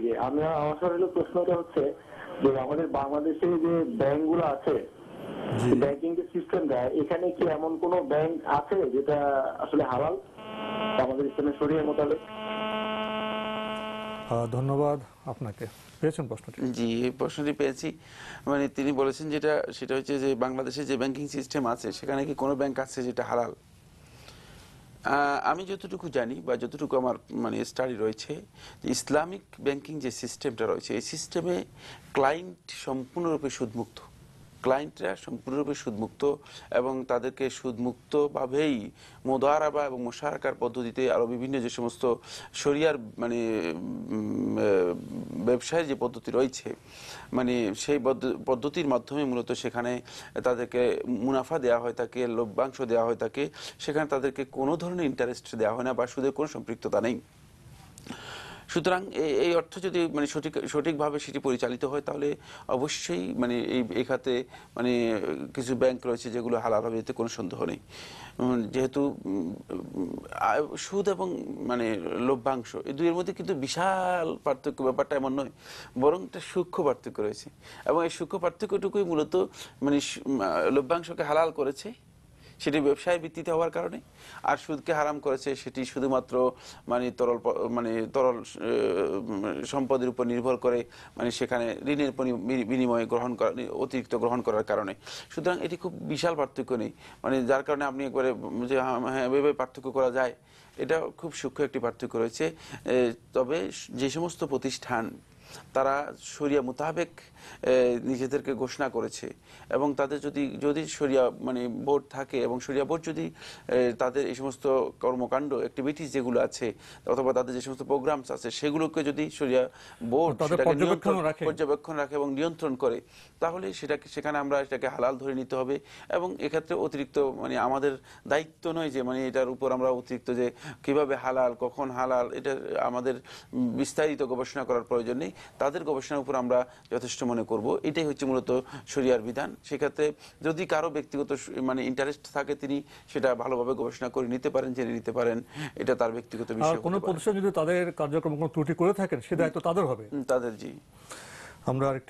জি, আমি আমার হলো প্রশ্নটা হচ্ছে যে আমাদের বাংলাদেশে যে ব্যাংকগুলো আছে, জি ব্যাংকিং যে সিস্টেমটা, এখানে কি এমন কোন ব্যাংক আছে যেটা আসলে হালাল আমাদের ইসলামের শরীয়ত মোতাবেক? ধন্যবাদ আপনাকে। পেয়েছেন প্রশ্নটি? জি, এই প্রশ্নটি পেয়েছি। মানে তিনি বলেছেন যেটা, সেটা হচ্ছে যে বাংলাদেশে যে ব্যাংকিং সিস্টেম আছে সেখানে কি কোনো ব্যাংক আছে যেটা হালাল? আমি যতটুকু জানি বা যতটুকু আমার মানে স্টাডি রয়েছে, যে ইসলামিক ব্যাংকিং যে সিস্টেমটা রয়েছে এই সিস্টেমে ক্লায়েন্ট সম্পূর্ণরূপে সুদমুক্ত, ক্লায়েন্টরা সম্পূর্ণরূপে সুদমুক্ত এবং তাদেরকে সুদমুক্তভাবেই মোদারাবা এবং মোশারাকার পদ্ধতিতে আরও বিভিন্ন যে সমস্ত শরিয়ার মানে ব্যবসায়ের যে পদ্ধতি রয়েছে, মানে সেই পদ্ধতির মাধ্যমে মূলত সেখানে তাদেরকে মুনাফা দেওয়া হয় থাকে, লভ্যাংশ দেওয়া হয় থাকে, সেখানে তাদেরকে কোনো ধরনের ইন্টারেস্ট দেওয়া হয় না বা সুদের কোনো সম্পৃক্ততা নেই। সুতরাং এই অর্থ যদি মানে সঠিকভাবে সেটি পরিচালিত হয় তাহলে অবশ্যই মানে এই খাতে মানে কিছু ব্যাংক রয়েছে যেগুলো হালাল হবে, এতে কোনো সন্দেহ নেই। যেহেতু সুদ এবং মানে লভ্যাংশ এই দুইয়ের মধ্যে কিন্তু বিশাল পার্থক্য, ব্যাপারটা এমন নয়, বরং একটা সূক্ষ্ম পার্থক্য রয়েছে এবং এই সূক্ষ্ম পার্থক্যটুকুই মূলত মানে লভ্যাংশকে হালাল করেছে সেটি ব্যবসায়ের ভিত্তিতে হওয়ার কারণে, আর সুদকে হারাম করেছে সেটি শুধুমাত্র মানে তরল সম্পদের উপর নির্ভর করে, মানে সেখানে ঋণের বিনিময়ে অতিরিক্ত গ্রহণ করার কারণে। সুতরাং এটি খুব বিশাল পার্থক্য নেই, মানে যার কারণে আপনি একবারে যে হ্যাঁ এভাবে পার্থক্য করা যায়, এটা খুব সূক্ষ্ম একটি পার্থক্য রয়েছে। তবে যে সমস্ত প্রতিষ্ঠান তারা শরিয়া মোতাবেক নিজেদেরকে ঘোষণা করেছে এবং তাদের যদি শরিয়া মানে বোর্ড থাকে এবং শরিয়া বোর্ড যদি তাদের এই সমস্ত কর্মকাণ্ড অ্যাক্টিভিটিস যেগুলো আছে অথবা তাদের যে সমস্ত প্রোগ্রামস আছে সেগুলোকে যদি শরিয়া বোর্ড পর্যবেক্ষণ রাখে এবং নিয়ন্ত্রণ করে, তাহলে সেখানে আমরা এটাকে হালাল ধরে নিতে হবে। এবং এক্ষেত্রে অতিরিক্ত মানে আমাদের দায়িত্ব নয় যে মানে এটার উপর আমরা অতিরিক্ত যে কিভাবে হালাল কখন হালাল এটা আমাদের বিস্তারিত গবেষণা করার প্রয়োজন নেই, তাদের গবেষণার উপর আমরা যথেষ্ট মনে করব। এটাই হচ্ছে মূলত শরিয়ার বিধান। সেক্ষেত্রে যদি কারো ব্যক্তিগত মানে ইন্টারেস্ট থাকে তিনি সেটা ভালোভাবে গবেষণা করে নিতে পারেন, জেনে নিতে পারেন, এটা তার ব্যক্তিগত বিষয়। কোনো প্রতিষ্ঠান যদি তাদের কার্যক্রম কোনো ত্রুটি করে থাকেন সে দায়িত্ব তাদের হবে, তাদের। জি, আমরা আরেকটি